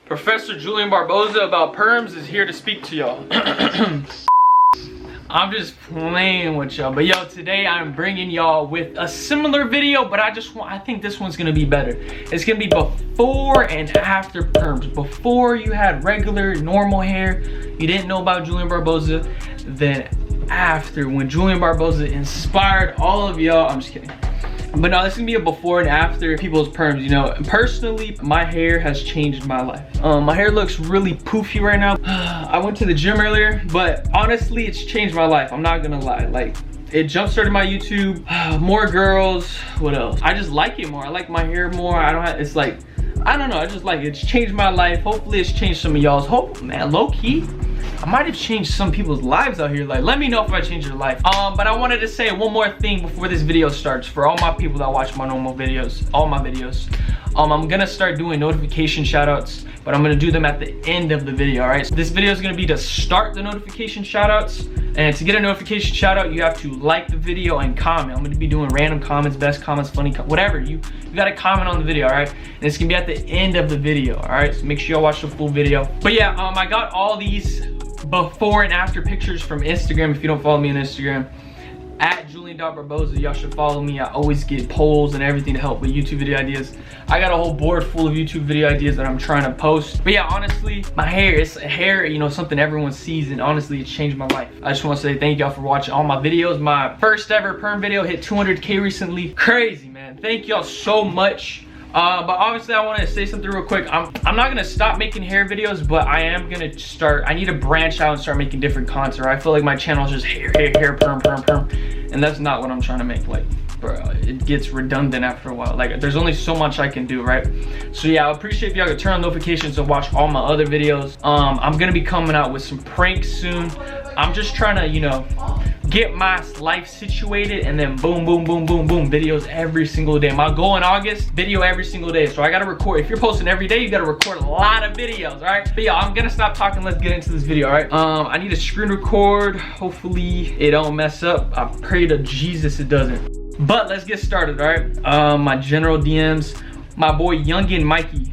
Professor Julian Barboza about perms is here to speak to y'all. I'm just playing with y'all, but yo, today I'm bringing y'all with a similar video, but I think this one's gonna be better. It's gonna be before and after perms. Before you had regular, normal hair, you didn't know about Julian Barboza, then after, when Julian Barboza inspired all of y'all, I'm just kidding. But no, this is gonna be a before and after people's perms. You know, personally, my hair has changed my life. My hair looks really poofy right now. I went to the gym earlier, but honestly, it's changed my life. I'm not gonna lie. Like, it jump-started my YouTube. More girls, what else? I just like it more. I like my hair more. It's like, I don't know, I just like it. It's changed my life. Hopefully it's changed some of y'all's. Man, low-key, I might have changed some people's lives out here. Like, let me know if I changed your life. But I wanted to say one more thing before this video starts. For all my people that watch my normal videos, all my videos, I'm gonna start doing notification shoutouts, but I'm gonna do them at the end of the video, all right? So this video is gonna be to start the notification shoutouts, and to get a notification shoutout, you have to like the video and comment. I'm gonna be doing random comments, best comments, funny, whatever. You gotta comment on the video, all right? And it's gonna be at the end of the video, all right? So make sure y'all watch the full video. But yeah, I got all these before and after pictures from Instagram. If you don't follow me on Instagram, at Julian.Barboza, y'all should follow me. I always get polls and everything to help with YouTube video ideas. I got a whole board full of YouTube video ideas that I'm trying to post. But yeah, honestly, my hair, it's hair, you know, something everyone sees, and honestly, it's changed my life. I just want to say thank y'all for watching all my videos. My first ever perm video hit 200K recently. Crazy, man. Thank y'all so much. But obviously I want to say something real quick. I'm not gonna stop making hair videos, but I am gonna start. I need to branch out and start making different content. I feel like my channel is just hair, perm, and that's not what I'm trying to make. Like, bro, it gets redundant after a while. Like, there's only so much I can do, right? So yeah, I appreciate if y'all could turn on notifications and watch all my other videos. I'm gonna be coming out with some pranks soon. I'm just trying to, you know, get my life situated, and then boom, boom, boom, boom, boom, videos every single day. My goal in August, video every single day. So I gotta record. If you're posting every day, you gotta record a lot of videos, all right? But yeah, I'm gonna stop talking. Let's get into this video, all right? I need a screen record. Hopefully it don't mess up. I pray to Jesus it doesn't. But let's get started, all right? My general DMs, my boy Youngin Mikey.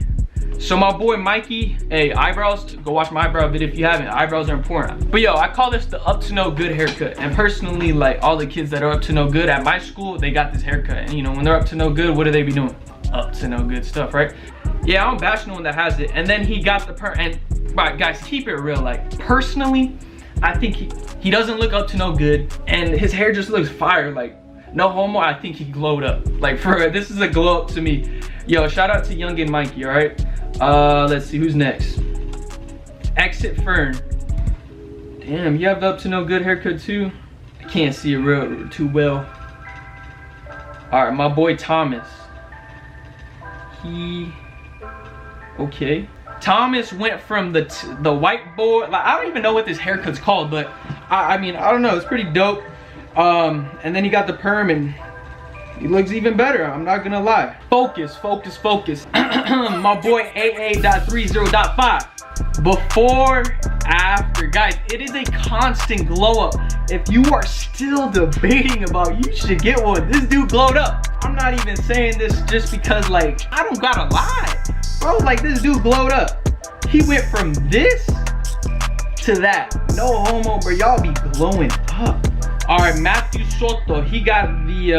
So my boy Mikey, hey, eyebrows, go watch my eyebrow video if you haven't. Eyebrows are important. But yo, I call this the up to no good haircut. And personally, like, all the kids that are up to no good at my school, they got this haircut. And you know, when they're up to no good, what do they be doing? Up to no good stuff, right? Yeah, I don't bash no one that has it. And then he got the perm, and right, guys, keep it real. Like, personally, I think he doesn't look up to no good, and his hair just looks fire. Like, no homo, I think he glowed up. Like, for real, this is a glow up to me. Yo, shout out to Youngin Mikey, all right? Let's see, who's next? Exit Fern. Damn, you have the up to no good haircut too? I can't see it too well. Alright, my boy Thomas. Okay. Thomas went from the white boy, like, I don't even know what this haircut's called, but I mean, I don't know, it's pretty dope. And then he got the perm, and he looks even better, I'm not gonna lie. Focus, focus, focus. My boy AA.30.5. Before, after. Guys, it is a constant glow up. If you are still debating about you should get one, this dude glowed up. I'm not even saying this just because, like, I don't gotta lie. Bro, like, this dude glowed up. He went from this to that. No homo, bro. Y'all be glowing up. All right, Matthew Soto, he got the,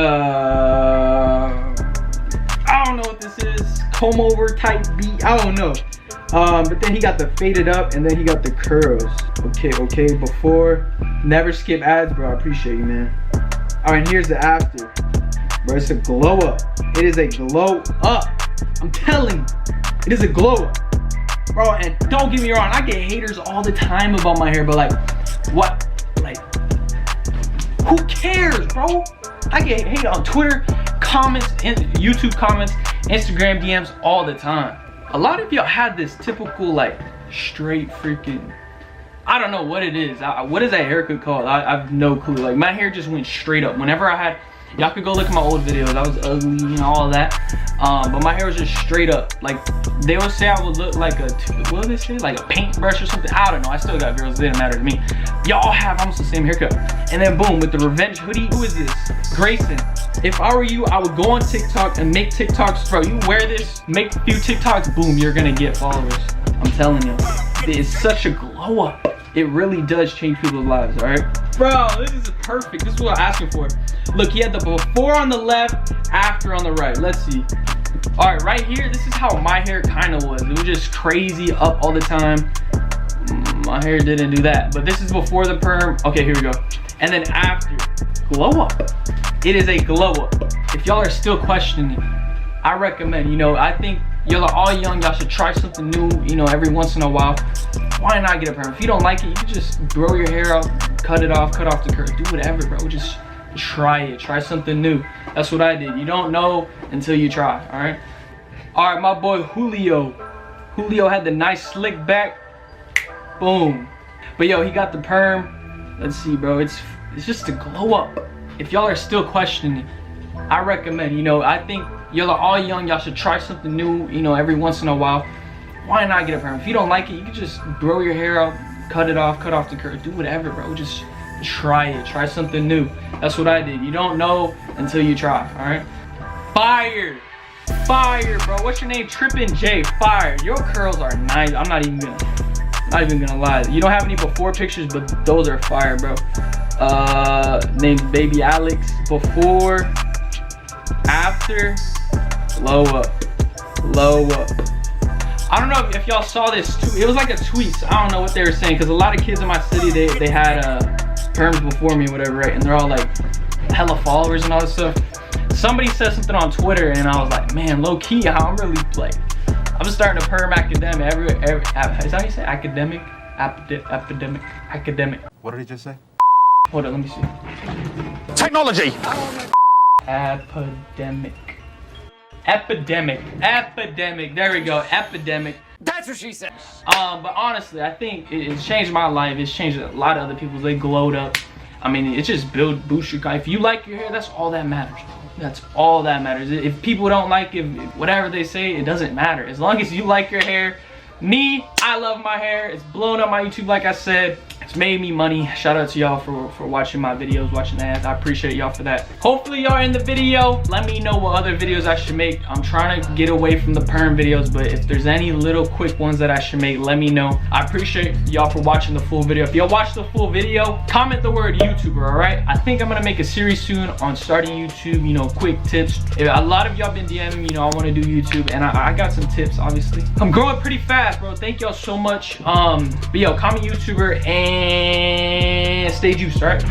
I don't know what this is, comb over type beat, I don't know. But then he got the faded up, and then he got the curls. Okay, before, never skip ads, bro, I appreciate you, man. All right, here's the after. Bro, it's a glow up. It is a glow up. I'm telling you, it is a glow up. Bro, and don't get me wrong, I get haters all the time about my hair, but like, what, like, who cares, bro? I get hate on Twitter comments, YouTube comments, Instagram DMs all the time. A lot of y'all had this typical, like, straight freaking, I don't know what it is. What is that haircut called? I have no clue. Like, my hair just went straight up. Whenever I had, y'all could go look at my old videos. I was ugly, you know, all that. But my hair was just straight up. Like, they would say I would look like a, what do they say? Like a paintbrush or something. I don't know. I still got girls. It didn't matter to me. Y'all have almost the same haircut. And then boom, with the revenge hoodie. Who is this? Grayson. If I were you, I would go on TikTok and make TikToks. Bro, you wear this, make a few TikToks, boom, you're gonna get followers. I'm telling you, it's such a glow up. It really does change people's lives, all right? Bro, this is perfect. This is what I'm asking for. Look, he had the before on the left, after on the right. Let's see. All right, right here, this is how my hair kind of was. It was just crazy up all the time. My hair didn't do that, but this is before the perm. Okay, here we go. And then after, glow up. It is a glow up. If y'all are still questioning, I recommend, you know, I think y'all are all young, y'all should try something new, you know, every once in a while. Why not get a perm? If you don't like it, you can just grow your hair out, cut it off, cut off the curl, do whatever, bro. Just try it, try something new. That's what I did. You don't know until you try, all right? All right, my boy Julio. Julio had the nice slick back, boom. But yo, he got the perm. Let's see, bro, it's just a glow up. If y'all are still questioning, I recommend, you know, I think y'all are all young, y'all should try something new, you know, every once in a while. Why not get a perm? If you don't like it, you can just grow your hair out, cut it off, cut off the curl, do whatever, bro. Just try it, try something new. That's what I did. You don't know until you try, all right? Fire, fire, bro. What's your name? Trippin' J, fire. Your curls are nice. I'm not even gonna lie. You don't have any before pictures, but those are fire, bro. Named Baby Alex. Before, after, glow up, glow up. I don't know if y'all saw this too. It was like a tweet. So I don't know what they were saying, because a lot of kids in my city, they had perms before me or whatever, right? And they're all like hella followers and all this stuff. Somebody said something on Twitter, and I was like, man, low key, I'm really like, I'm starting to perm academic. Is that how you say academic? Academic. What did he just say? Hold on, let me see. Technology. Epidemic. There we go. Epidemic. That's what she said. But honestly, I think it's changed my life. It's changed a lot of other people's. They glowed up. I mean, it just boosts your guy. If you like your hair, that's all that matters. That's all that matters. If people don't like it, whatever they say, it doesn't matter. As long as you like your hair. Me, I love my hair. It's blown up my YouTube, like I said. It's made me money. Shout out to y'all for watching my videos, watching the ads. I appreciate y'all for that. Hopefully y'all are in the video. Let me know what other videos I should make. I'm trying to get away from the perm videos, but if there's any little quick ones that I should make, let me know. I appreciate y'all for watching the full video. If y'all watch the full video, comment the word YouTuber, all right? I think I'm gonna make a series soon on starting YouTube, you know, quick tips. A lot of y'all been DMing, you know, I wanna do YouTube, and I got some tips, obviously. I'm growing pretty fast, bro. Thank y'all so much. But yo, comment YouTuber and stay juiced, all right?